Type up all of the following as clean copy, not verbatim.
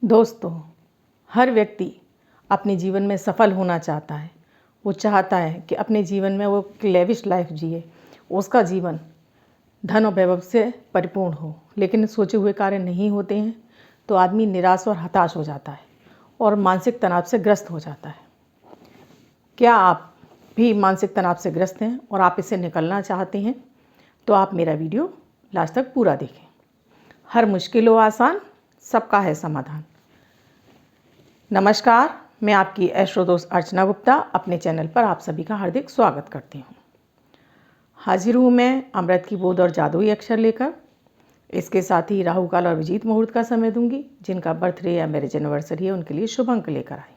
दोस्तों, हर व्यक्ति अपने जीवन में सफल होना चाहता है। वो चाहता है कि अपने जीवन में वो लेविश लाइफ जिए, उसका जीवन धन और वैभव से परिपूर्ण हो। लेकिन सोचे हुए कार्य नहीं होते हैं तो आदमी निराश और हताश हो जाता है और मानसिक तनाव से ग्रस्त हो जाता है। क्या आप भी मानसिक तनाव से ग्रस्त हैं और आप इससे निकलना चाहते हैं तो आप मेरा वीडियो लास्ट तक पूरा देखें। हर मुश्किल हो आसान, सबका है समाधान। नमस्कार, मैं आपकी एस्ट्रो दोस्त अर्चना गुप्ता अपने चैनल पर आप सभी का हार्दिक स्वागत करती हूँ। हाजिर हूँ मैं अमृत की बूंद और जादुई अक्षर लेकर। इसके साथ ही राहु काल और विजीत मुहूर्त का समय दूंगी। जिनका बर्थडे या मैरिज एनिवर्सरी है उनके लिए शुभ अंक लेकर आई।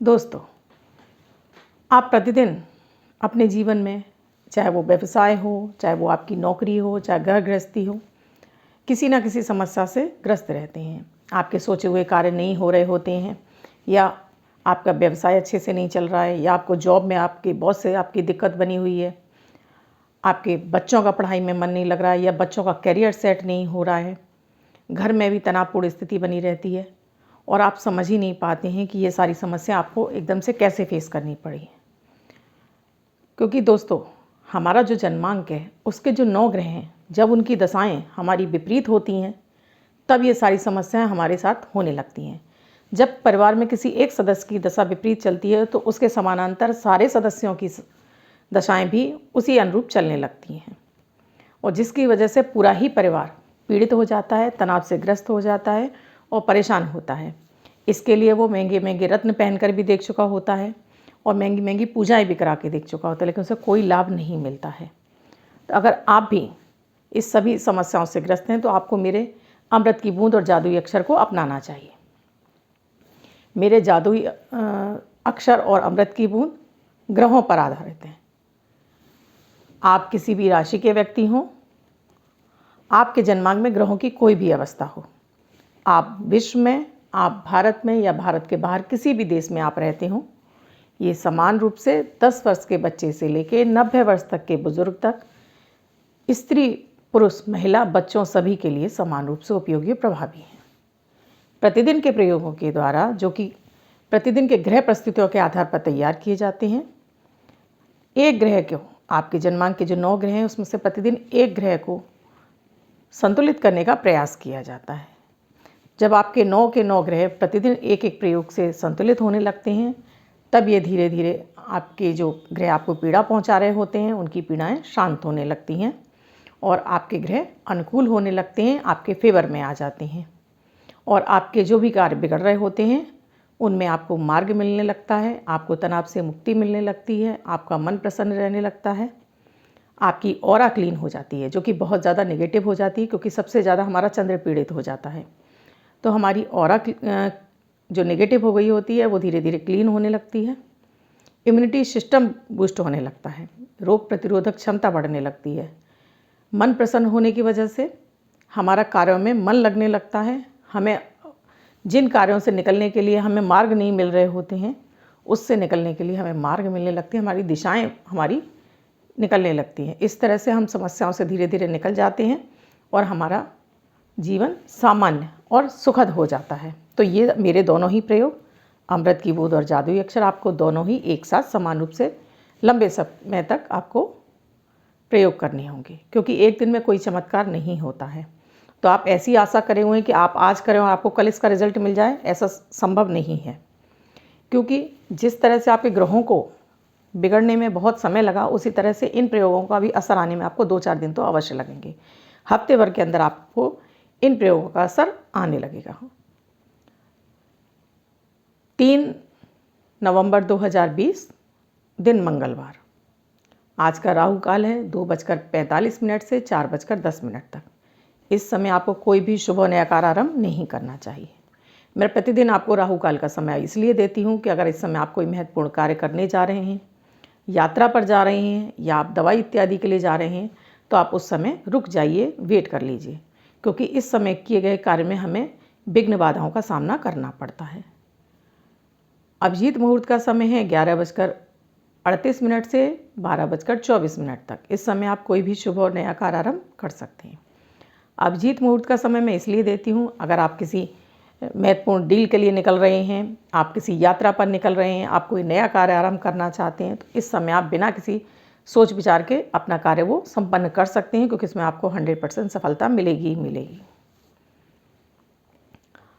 दोस्तों, आप प्रतिदिन अपने जीवन में, चाहे वो व्यवसाय हो, चाहे वो आपकी नौकरी हो, चाहे घर गृहस्थी हो, किसी ना किसी समस्या से ग्रस्त रहते हैं। आपके सोचे हुए कार्य नहीं हो रहे होते हैं, या आपका व्यवसाय अच्छे से नहीं चल रहा है, या आपको जॉब में आपके बॉस से आपकी दिक्कत बनी हुई है, आपके बच्चों का पढ़ाई में मन नहीं लग रहा है, या बच्चों का करियर सेट नहीं हो रहा है, घर में भी तनावपूर्ण स्थिति बनी रहती है और आप समझ ही नहीं पाते हैं कि ये सारी समस्या आपको एकदम से कैसे फेस करनी पड़ी। क्योंकि दोस्तों, हमारा जो जन्मांक है उसके जो 9 ग्रह हैं, जब उनकी दशाएं हमारी विपरीत होती हैं तब ये सारी समस्याएं हमारे साथ होने लगती हैं। जब परिवार में किसी एक सदस्य की दशा विपरीत चलती है तो उसके समानांतर सारे सदस्यों की दशाएं भी उसी अनुरूप चलने लगती हैं, और जिसकी वजह से पूरा ही परिवार पीड़ित हो जाता है, तनाव से ग्रस्त हो जाता है और परेशान होता है। इसके लिए वो महंगे महंगे रत्न पहनकर भी देख चुका होता है और महंगी महंगी पूजाएं भी करा के देख चुका होता है, लेकिन उसे कोई लाभ नहीं मिलता है। तो अगर आप भी इस सभी समस्याओं से ग्रस्त हैं तो आपको मेरे अमृत की बूंद और जादुई अक्षर को अपनाना चाहिए। मेरे जादुई अक्षर और अमृत की बूंद ग्रहों पर आधारित हैं। आप किसी भी राशि के व्यक्ति हों, आपके जन्मांक में ग्रहों की कोई भी अवस्था हो, आप विश्व में, आप भारत में या भारत के बाहर किसी भी देश में आप रहते हों, ये समान रूप से 10 वर्ष के बच्चे से लेकर 90 वर्ष तक के बुजुर्ग तक, स्त्री पुरुष महिला बच्चों सभी के लिए समान रूप से उपयोगी और प्रभावी हैं। प्रतिदिन के प्रयोगों के द्वारा, जो कि प्रतिदिन के ग्रह परिस्थितियों के आधार पर तैयार किए जाते हैं, एक ग्रह को, आपके जन्मांक के जो 9 ग्रह हैं उसमें से प्रतिदिन एक ग्रह को संतुलित करने का प्रयास किया जाता है। जब आपके 9 के 9 ग्रह प्रतिदिन एक एक प्रयोग से संतुलित होने लगते हैं तब ये धीरे धीरे आपके जो ग्रह आपको पीड़ा पहुंचा रहे होते हैं उनकी पीड़ाएं शांत होने लगती हैं और आपके ग्रह अनुकूल होने लगते हैं, आपके फेवर में आ जाते हैं, और आपके जो भी कार्य बिगड़ रहे होते हैं उनमें आपको मार्ग मिलने लगता है, आपको तनाव से मुक्ति मिलने लगती है, आपका मन प्रसन्न रहने लगता है, आपकी ऑरा क्लीन हो जाती है, जो कि बहुत ज़्यादा नेगेटिव हो जाती है क्योंकि सबसे ज़्यादा हमारा चंद्र पीड़ित हो जाता है। तो हमारी ऑरा जो नेगेटिव हो गई होती है वो धीरे धीरे क्लीन होने लगती है। इम्यूनिटी सिस्टम बूस्ट होने लगता है, रोग प्रतिरोधक क्षमता बढ़ने लगती है। मन प्रसन्न होने की वजह से हमारा कार्यों में मन लगने लगता है। हमें जिन कार्यों से निकलने के लिए हमें मार्ग नहीं मिल रहे होते हैं उससे निकलने के लिए हमें मार्ग मिलने लगती है, हमारी दिशाएं हमारी निकलने लगती हैं। इस तरह से हम समस्याओं से धीरे धीरे निकल जाते हैं और हमारा जीवन सामान्य और सुखद हो जाता है। तो ये मेरे दोनों ही प्रयोग, अमृत की बूंद और जादुई अक्षर, आपको दोनों ही एक साथ समान रूप से लंबे समय तक आपको प्रयोग करने होंगे, क्योंकि एक दिन में कोई चमत्कार नहीं होता है। तो आप ऐसी आशा करे हुए हैं कि आप आज करें और आपको कल इसका रिजल्ट मिल जाए, ऐसा संभव नहीं है। क्योंकि जिस तरह से आपके ग्रहों को बिगड़ने में बहुत समय लगा, उसी तरह से इन प्रयोगों का भी असर आने में आपको 2-4 दिन तो अवश्य लगेंगे। हफ्ते भर के अंदर आपको इन प्रयोगों का असर आने लगेगा। 3 नवंबर 2020, दिन मंगलवार। आज का राहु काल है 2:45 से 4:10 तक। इस समय आपको कोई भी शुभ और नया कार्य आरंभ नहीं करना चाहिए। मैं प्रतिदिन आपको राहु काल का समय इसलिए देती हूँ कि अगर इस समय आप कोई महत्वपूर्ण कार्य करने जा रहे हैं, यात्रा पर जा रहे हैं, या आप दवाई इत्यादि के लिए जा रहे हैं तो आप उस समय रुक जाइए, वेट कर लीजिए, क्योंकि इस समय किए गए कार्य में हमें विघ्न बाधाओं का सामना करना पड़ता है। अभिजीत मुहूर्त का समय है 11:38 से 12:24 तक। इस समय आप कोई भी शुभ और नया कार्य आरंभ कर सकते हैं। अभिजीत मुहूर्त का समय मैं इसलिए देती हूँ, अगर आप किसी महत्वपूर्ण डील के लिए निकल रहे हैं, आप किसी यात्रा पर निकल रहे हैं, आप कोई नया कार्य आरंभ करना चाहते हैं, तो इस समय आप बिना किसी सोच विचार के अपना कार्य वो संपन्न कर सकते हैं, क्योंकि इसमें आपको 100% सफलता मिलेगी ही मिलेगी।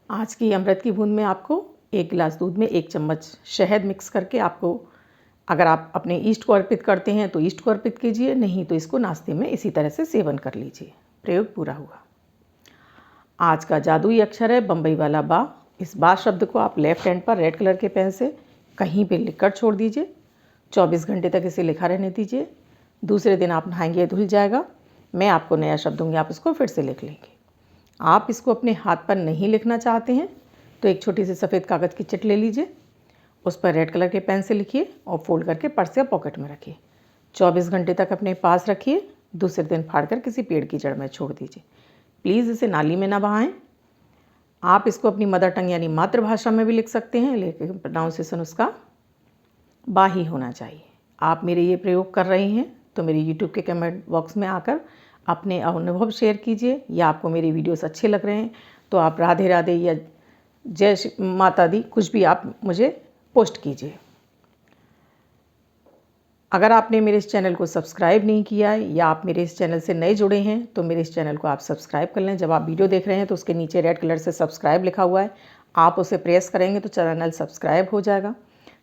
आज की अमृत की बूंद में आपको 1 गिलास दूध में 1 चम्मच शहद मिक्स करके आपको, अगर आप अपने ईष्ट को अर्पित करते हैं तो ईष्ट को अर्पित कीजिए, नहीं तो इसको नाश्ते में इसी तरह से सेवन कर लीजिए। प्रयोग पूरा हुआ। आज का जादुई अक्षर है बम्बई वाला बा। इस बा शब्द को आप लेफ्ट हैंड पर रेड कलर के पेन से कहीं पे लिखकर छोड़ दीजिए। 24 घंटे तक इसे लिखा रहने दीजिए। दूसरे दिन आप नहाएंगे धुल जाएगा। मैं आपको नया शब्द दूंगी, आप इसको फिर से लिख लेंगे। आप इसको अपने हाथ पर नहीं लिखना चाहते हैं तो एक छोटी सी सफ़ेद कागज़ की चिट ले लीजिए, उस पर रेड कलर के पेन से लिखिए और फोल्ड करके पर्स या पॉकेट में रखिए। 24 घंटे तक अपने पास रखिए। दूसरे दिन फाड़कर किसी पेड़ की जड़ में छोड़ दीजिए। प्लीज़ इसे नाली में ना बहाएं। आप इसको अपनी मदर टंग यानी मातृभाषा में भी लिख सकते हैं, लेकिन प्रोनाउंसिएशन उसका बा ही होना चाहिए। आप मेरे ये प्रयोग कर रहे हैं तो मेरे यूट्यूब के कमेंट बॉक्स में आकर अपने अनुभव शेयर कीजिए, या आपको मेरे वीडियोस अच्छे लग रहे हैं तो आप राधे राधे या जय माता दी कुछ भी आप मुझे पोस्ट कीजिए। अगर आपने मेरे इस चैनल को सब्सक्राइब नहीं किया है या आप मेरे इस चैनल से नए जुड़े हैं तो मेरे इस चैनल को आप सब्सक्राइब कर लें। जब आप वीडियो देख रहे हैं तो उसके नीचे रेड कलर से सब्सक्राइब लिखा हुआ है, आप उसे प्रेस करेंगे तो चैनल सब्सक्राइब हो जाएगा।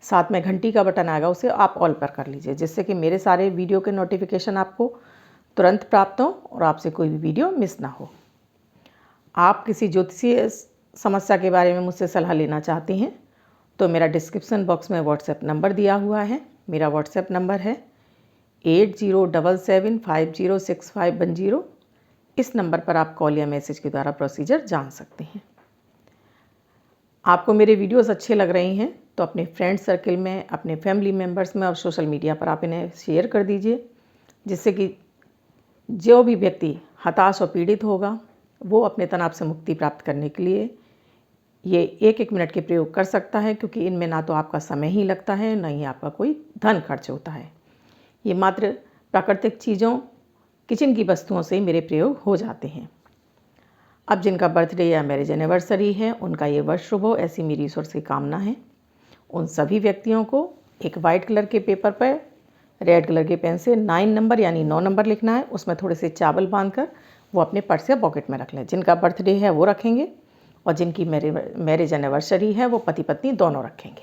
साथ में घंटी का बटन आएगा, उसे आप ऑल पर कर लीजिए, जिससे कि मेरे सारे वीडियो के नोटिफिकेशन आपको तुरंत प्राप्त हो और आपसे कोई भी वीडियो मिस ना हो। आप किसी ज्योतिषीय समस्या के बारे में मुझसे सलाह लेना चाहते हैं तो मेरा डिस्क्रिप्शन बॉक्स में व्हाट्सएप नंबर दिया हुआ है। मेरा व्हाट्सएप नंबर है 8077506510। इस नंबर पर आप कॉल या मैसेज के द्वारा प्रोसीजर जान सकते हैं। आपको मेरे वीडियोस अच्छे लग रहे हैं तो अपने फ्रेंड सर्कल में, अपने फैमिली मेम्बर्स में और सोशल मीडिया पर आप इन्हें शेयर कर दीजिए, जिससे कि जो भी व्यक्ति हताश और पीड़ित होगा वो अपने तनाव से मुक्ति प्राप्त करने के लिए ये 1-1 मिनट के प्रयोग कर सकता है, क्योंकि इनमें ना तो आपका समय ही लगता है, ना ही आपका कोई धन खर्च होता है। ये मात्र प्राकृतिक चीज़ों, किचन की वस्तुओं से ही मेरे प्रयोग हो जाते हैं। अब जिनका बर्थडे या मैरिज एनिवर्सरी है उनका ये वर्ष शुभ हो, ऐसी मेरी ईश्वर से कामना है। उन सभी व्यक्तियों को एक वाइट कलर के पेपर पर रेड कलर के पेन से 9 नंबर यानी 9 नंबर लिखना है। उसमें थोड़े से चावल बांधकर वो अपने पर्स या पॉकेट में रख लें। जिनका बर्थडे है वो रखेंगे और जिनकी मैरिज एनिवर्सरी है वो पति पत्नी दोनों रखेंगे।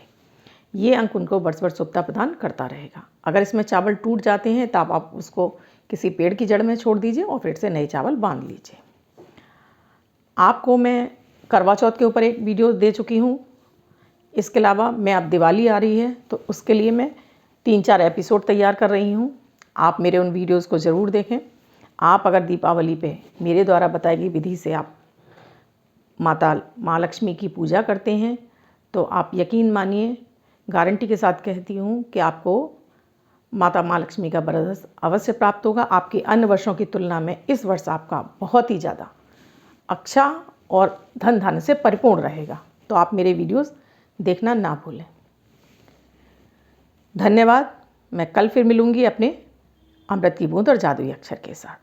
ये अंक उनको वर्ष वर्ष शुभता प्रदान करता रहेगा। अगर इसमें चावल टूट जाते हैं तो आप उसको किसी पेड़ की जड़ में छोड़ दीजिए और फिर से नए चावल बांध लीजिए। आपको मैं करवा चौथ के ऊपर एक वीडियो दे चुकी हूँ। इसके अलावा मैं अब दिवाली आ रही है तो उसके लिए मैं 3-4 एपिसोड तैयार कर रही हूँ। आप मेरे उन वीडियोज़ को ज़रूर देखें। आप अगर दीपावली पे मेरे द्वारा बताई गई विधि से आप माँ लक्ष्मी की पूजा करते हैं तो आप यकीन मानिए, गारंटी के साथ कहती हूँ कि आपको माँ लक्ष्मी का वरदान अवश्य प्राप्त होगा। आपके अन्य वर्षों की तुलना में इस वर्ष आपका बहुत ही ज़्यादा अच्छा और धन धान्य से परिपूर्ण रहेगा। तो आप मेरे वीडियोस देखना ना भूलें। धन्यवाद। मैं कल फिर मिलूँगी अपने अमृत की बूंद और जादुई अक्षर के साथ।